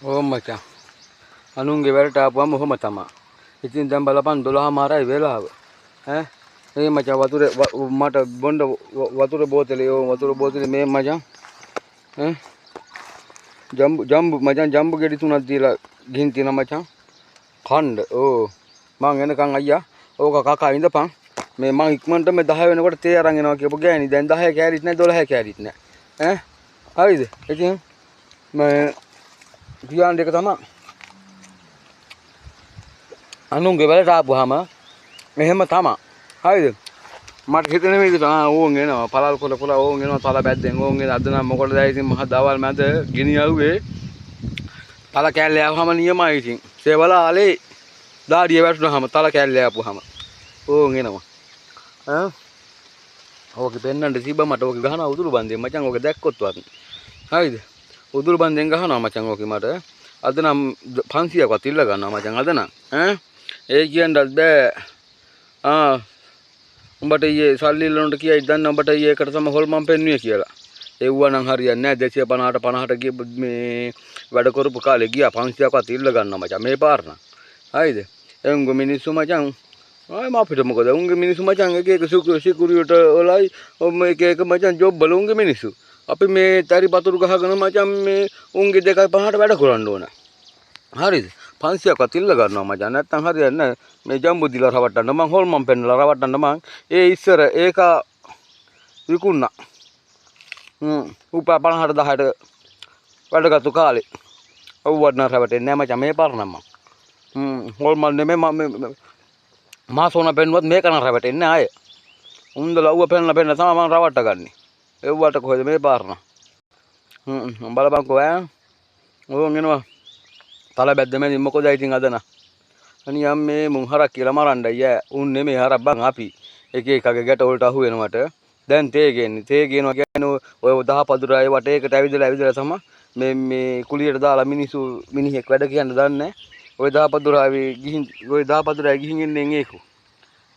ඕ මචං. අනුන්ගේ වැඩට ආපුවම ඔහොම තමයි. ඉතින් දැන් බලපන් 12:00මාරයි වෙලාව. ඈ මේ මචං වතුර මට බොන්න වතුර බෝතලේ මේ මචං ඈ ජම්බු ගෙඩි තුනක් දීලා ගිහින් තියෙනවා මචං. කණ්ඩ. ඕ මං එනකන් අයියා ඕක කකා ඉඳපන්. මේ මං ඉක්මනට මේ 10 වෙනකොට තේ අරන් එනවා කියපු ගෑණි. දැන් 10 කෑලිත් නැහැ 12 කෑලිත් නැහැ. ඈ හරිද? ඉතින් මේ කියන්න එක තමයි අනුන්ගේ වැඩට ආපුවාම මෙහෙම තමයි. හරිද? මට හිතෙන විදිහට ඕන් එනවා පළල් කොල ඕන් එනවා තල බැද්දෙන් ඕන් එන අද නම් මොකටද ඉතින් මහ දවල් මැද ගිනි යවුවේ තල කැල්ල ආවම නියමයි ඉතින් සේවල ආලේ දාඩිය වැටුනහම තල කැල්ල ආපුවාම ඕන් එනවා ඕක පෙන්නන්න තිබ්බ මට ඕක ගහනවා උදුරු බන්දෙන් මචං ඕක දැක්කොත් වත් හරිද උදුරු බන්දෙන් ගහනවා මචං ඕක මට අද නම් 500ක්වත් ඉල්ල ගන්නවා මචං අද නම් ඒ කියන්නත් බෑ උඹට ඊයේ සල්ලි ඉල්ලනට කියයි දන්න උඹට ඊයේ එකට තමයි හොල්මන් පෙන්නුවේ කියලා. එව්වා නම් හරියන්නේ නැහැ 250ට ගිය මේ වැඩ කරපු කාලේ ගියා 500ක්වත් ඉල්ල ගන්නවා මචං මේ පාර නම්. හරිද? එංගු මිනිස්සු මචං ආයි මාපිට මොකද? උන්ගේ මිනිස්සු මචං එක එක සිකුරියට වලයි එක එක මචං ජොබ් වල උන්ගේ මිනිස්සු. අපි මේ තරි පතුරු ගහගෙන මචං මේ උන්ගේ 2.5ට වැඩ කරන්න ඕන. හරිද? 500ක්වත් ඉල්ල ගන්නවා මචං. නැත්තම් හරියන්නේ නැහැ. මේ ජම්බු දිලා රවට්ටන්න මං හොල්මන් පෙන්නලා රවට්ටන්න මං ඒ ඉස්සර ඒක විකුණා. උපා 50ට 10ට වැඩගත්තු කාලේ. ඔව්වත් නෑ රවටෙන්නේ නෑ මචං මේ පාර නම් මං. හොල්මන් නෙමෙයි මම මාසෝන පෙන්නුවත් මේක නම් රවටෙන්නේ නෑ ආයේ. උන්දලා ඌව පෙන්නලා තමයි මං රවට්ටගන්නේ. එව්වට කොහෙද මේ පාර නම්. බලපන්කෝ ඈ. ඕන් එනවා. තල බැද්ද මැදින් මොකද ඉතින් අද නා අනියම් මේ මුන් හරක් කියලා මරන්නයි ඈ උන් නෙමෙයි හරක් බං අපි එක එකගේ ගැට වලට අහු වෙනවට දැන් තේ ගේනවා කියන්නේ ඔය 10 පදුරායේ වටේකට ඇවිදලා තමයි මේ කුලියට දාලා මිනිහෙක් වැඩ කියන්න දන්නේ ඔය 10 පදුරාවේ ගිහින් ඔය 10 පදුරාවේ ගිහින් එන්නේ ඒකෝ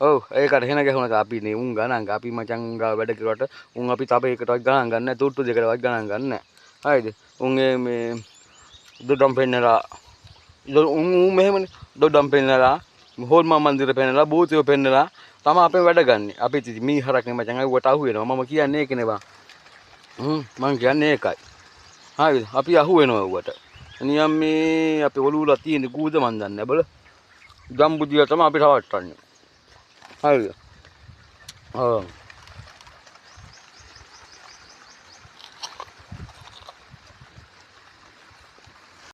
ඔව් ඒකට හෙන ගැහුණා අපි නේ උන් ගණන් අපි මචං උන් ගාව වැඩ කරුවට උන් අපි තපේකටවත් ගණන් ගන්න නැහැ තුට්ටු දෙකටවත් ගණන් ගන්න නැහැ හරිද උන් මේ දොඩම් පෙන්නලා උන් මෙහෙමනේ දොඩම් පෙන්නලා හොල්මන් මන්දිර පෙන්නලා බෝතිය පෙන්නලා තමයි අපේ වැඩ ගන්නෙ අපි ඉතින් මී හරක් නේ මචං අයුවට අහු වෙනවා මම කියන්නේ ඒකනේ බං මං කියන්නේ ඒකයි හරිද අපි අහු වෙනවා අයුවට නියම් මේ අපි ඔලුවලා තියෙන කූද මන් දන්නේ නැහැ බල ජම්බු දිලා තමයි අපි රවට්ටන්නේ හරිද